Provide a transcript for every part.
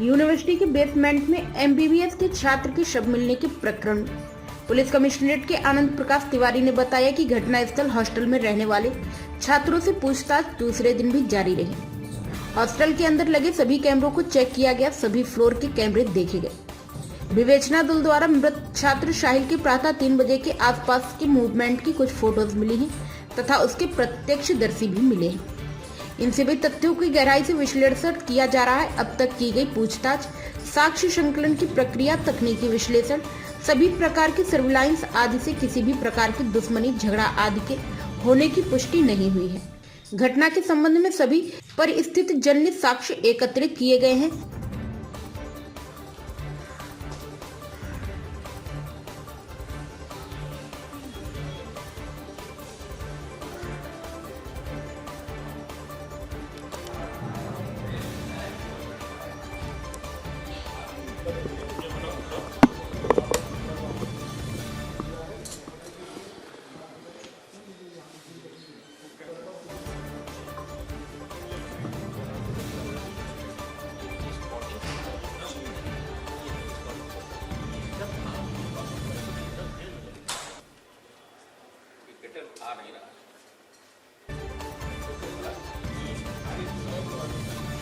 University के basement में MBBS के छात्र के शव मिलने के प्रकरण। पुलिस कमिश्नरेट के आनंद प्रकाश तिवारी ने बताया कि घटनास्थल हॉस्टल में रहने वाले छात्रों से पूछताछ दूसरे दिन भी जारी रही। हॉस्टल के अंदर लगे सभी कैमरों को चेक किया गया, सभी फ्लोर के कैमरे देखे गए। विवेचना दल द्वारा मृत छात्र साहिल के प्रातः 3 बजे के आसपास के मूवमेंट की कुछ फोटोज मिली हैं तथा उसके प्रत्यक्षदर्शी भी मिले हैं। इन सभी तथ्यों की गहराई से विश्लेषण किया जा रहा है। अब तक की गई पूछताछ, साक्ष्य संकलन की प्रक्रिया, तकनीकी विश्लेषण, सभी प्रकार की सर्विलांस आदि से किसी भी प्रकार की दुश्मनी, झगड़ा आदि के होने की पुष्टि नहीं हुई है। घटना के संबंध में सभी परिस्थिति जन्य साक्ष्य एकत्रित किए गए हैं।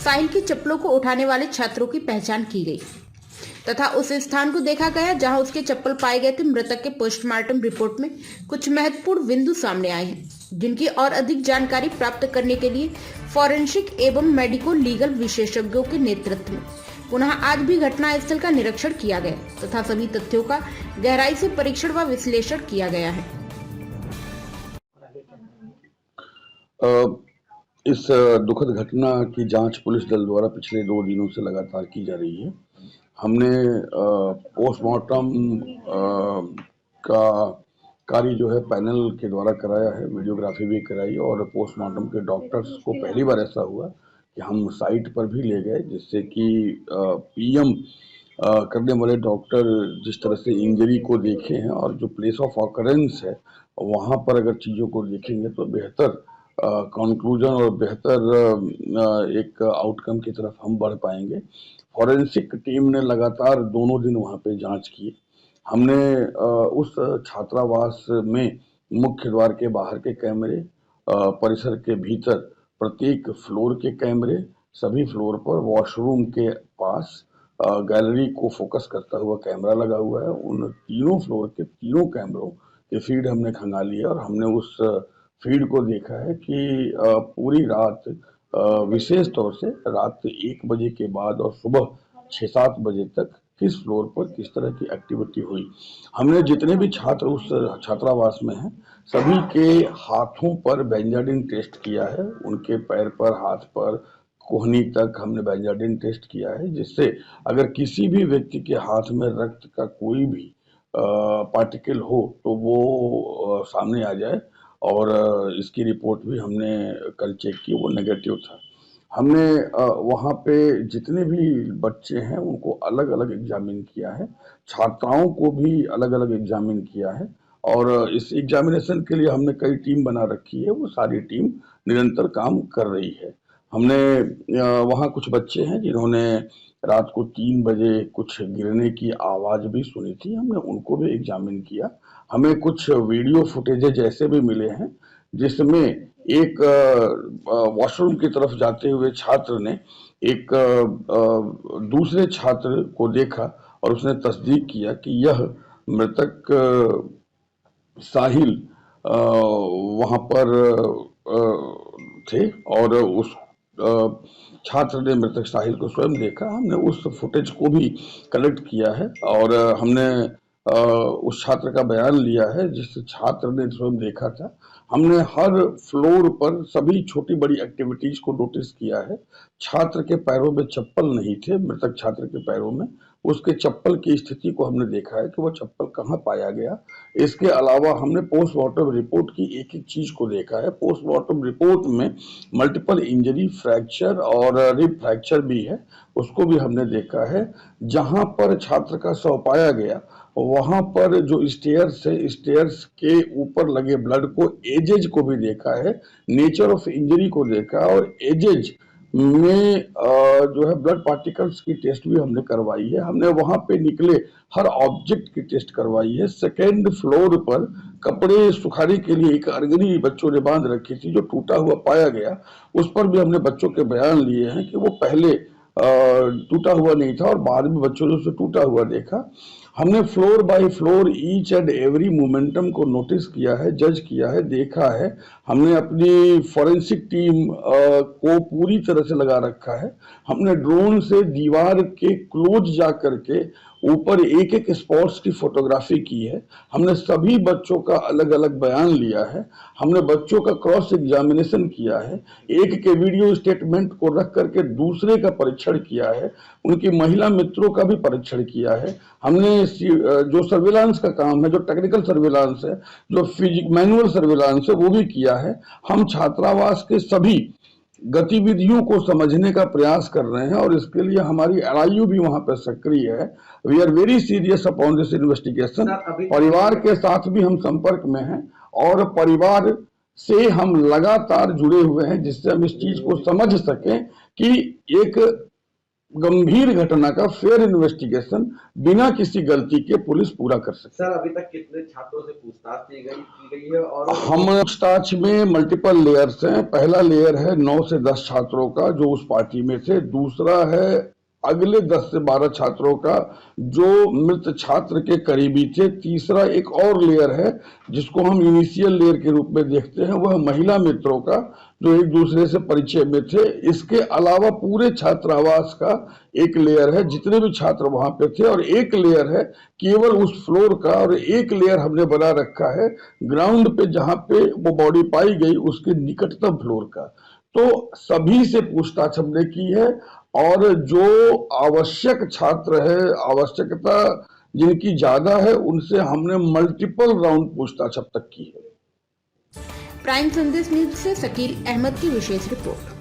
साहिल की चप्पलों को उठाने वाले छात्रों की पहचान की गई तथा उस स्थान को देखा गया जहां उसके चप्पल पाए गए थे। मृतक के पोस्टमार्टम रिपोर्ट में कुछ महत्वपूर्ण बिंदु सामने आए हैं, जिनकी और अधिक जानकारी प्राप्त करने के लिए फॉरेंसिक एवं मेडिको लीगल विशेषज्ञों के नेतृत्व में पुनः आज भी घटनास्थल का निरीक्षण किया गया तथा सभी तथ्यों का गहराई से परीक्षण व विश्लेषण किया गया है। इस दुखद घटना की जांच पुलिस दल द्वारा पिछले 2 दिनों से लगातार की जा रही है। हमने पोस्टमार्टम का कार्य जो है पैनल के द्वारा कराया है, वीडियोग्राफी भी कराई और पोस्टमार्टम के डॉक्टर्स को पहली बार ऐसा हुआ कि हम साइट पर भी ले गए, जिससे कि पीएम करने वाले डॉक्टर जिस तरह से इंजरी को देखे हैं और जो प्लेस ऑफ ऑकरेंस है वहाँ पर अगर चीज़ों को देखेंगे तो बेहतर कंक्लूजन और बेहतर एक आउटकम की तरफ हम बढ़ पाएंगे। फॉरेंसिक टीम ने लगातार दोनों दिन वहाँ पे जांच की। हमने उस छात्रावास में मुख्य द्वार के बाहर के कैमरे, परिसर के भीतर प्रत्येक फ्लोर के कैमरे, सभी फ्लोर पर वॉशरूम के पास गैलरी को फोकस करता हुआ कैमरा लगा हुआ है। उन तीनों फ्लोर के तीनों कैमरों के फीड हमने खंगाली है और हमने उस फीड को देखा है कि पूरी रात, विशेष तौर से रात 1 बजे के बाद और सुबह 6-7 बजे तक किस फ्लोर पर किस तरह की एक्टिविटी हुई। हमने जितने भी छात्र उस छात्रावास में हैं सभी के हाथों पर बेंजाडिन टेस्ट किया है, उनके पैर पर, हाथ पर, कोहनी तक हमने बेंजाडिन टेस्ट किया है, जिससे अगर किसी भी व्यक्ति के हाथ में रक्त का कोई भी पार्टिकल हो तो वो सामने आ जाए। और इसकी रिपोर्ट भी हमने कल चेक की, वो नेगेटिव था। हमने वहाँ पे जितने भी बच्चे हैं उनको अलग अलग एग्जामिन किया है, छात्राओं को भी अलग अलग एग्जामिन किया है और इस एग्जामिनेशन के लिए हमने कई टीम बना रखी है, वो सारी टीम निरंतर काम कर रही है। हमने वहाँ कुछ बच्चे हैं जिन्होंने रात को 3 बजे कुछ गिरने की आवाज़ भी सुनी थी, हमने उनको भी एग्जामिन किया। हमें कुछ वीडियो फुटेजेज ऐसे भी मिले हैं जिसमें एक वॉशरूम की तरफ जाते हुए छात्र ने एक दूसरे छात्र को देखा और उसने तस्दीक किया कि यह मृतक साहिल वहाँ पर थे और उस छात्र ने मृतक साहिल को स्वयं देखा। हमने उस फुटेज को भी कलेक्ट किया है और हमने उस छात्र का बयान लिया है जिस छात्र ने स्वयं देखा था। हमने हर फ्लोर पर सभी छोटी बड़ी एक्टिविटीज को नोटिस किया है। छात्र के पैरों में चप्पल नहीं थे, मृतक छात्र के पैरों में उसके चप्पल की स्थिति को हमने देखा है कि वो चप्पल कहाँ पाया गया। इसके अलावा हमने पोस्टमार्टम रिपोर्ट की एक एक चीज को देखा है। पोस्टमार्टम रिपोर्ट में मल्टीपल इंजरी, फ्रैक्चर और रिब फ्रैक्चर भी है, उसको भी हमने देखा है। जहां पर छात्र का शव पाया गया वहां पर जो स्टेयर्स है, स्टेयर्स के ऊपर लगे ब्लड को, एजेज को भी देखा है, नेचर ऑफ इंजरी को देखा और एजेज में जो है ब्लड पार्टिकल्स की टेस्ट भी हमने करवाई है। हमने वहां पे निकले हर ऑब्जेक्ट की टेस्ट करवाई है। सेकेंड फ्लोर पर कपड़े सुखाने के लिए एक अर्गनी बच्चों ने बांध रखी थी जो टूटा हुआ पाया गया, उस पर भी हमने बच्चों के बयान लिए हैं कि वो पहले टूटा हुआ नहीं था और बाद में बच्चों ने उसे टूटा हुआ देखा। हमने floor by floor each and every momentum को नोटिस किया है, जज किया है, देखा है। हमने अपनी फॉरेंसिक टीम को पूरी तरह से लगा रखा है। हमने ड्रोन से दीवार के क्लोज जा करके ऊपर एक एक स्पॉट्स की फोटोग्राफी की है। हमने सभी बच्चों का अलग अलग बयान लिया है। हमने बच्चों का क्रॉस एग्जामिनेशन किया है। एक के वीडियो स्टेटमेंट को रख करके दूसरे का परीक्षण किया है। उनकी महिला मित्रों का भी परीक्षण किया है। हमने जो सर्विलांस का काम है, जो टेक्निकल सर्विलांस है, जो मैनुअल सर्विलांस है, वो भी किया है। हम छात्रावास के सभी गतिविधियों को समझने का प्रयास कर रहे हैं और इसके लिए हमारी एआईयू भी वहां पर सक्रिय है। We are very serious upon this investigation. परिवार के साथ भी हम संपर्क में हैं और परिवार से हम लगातार जुड़े हुए हैं जिससे हम इस चीज को समझ सकें कि एक गंभीर घटना का फेयर इन्वेस्टिगेशन बिना किसी गलती के पुलिस पूरा कर सके। सर, अभी तक कितने छात्रों से पूछताछ की गई है? और हम पूछताछ में मल्टीपल लेयर्स हैं। पहला लेयर है 9 से 10 छात्रों का जो उस पार्टी में थे। दूसरा है अगले 10 से 12 छात्रों का जो मृत छात्र के करीबी थे। तीसरा एक और लेयर है जिसको हम इनिशियल लेयर के रूप में देखते हैं, वह महिला मित्रों का जो एक दूसरे से परिचय में थे। इसके अलावा पूरे छात्रावास का एक लेयर है, जितने भी छात्र वहां पे थे, और एक लेयर है केवल उस फ्लोर का, और एक लेयर हमने बना रखा है ग्राउंड पे जहां पे वो बॉडी पाई गई उसके निकटतम फ्लोर का। तो सभी से पूछताछ हमने की है और जो आवश्यक छात्र है, आवश्यकता जिनकी ज्यादा है, उनसे हमने मल्टीपल राउंड पूछताछ अब तक की है। प्राइम संदेश न्यूज से शकील अहमद की विशेष रिपोर्ट।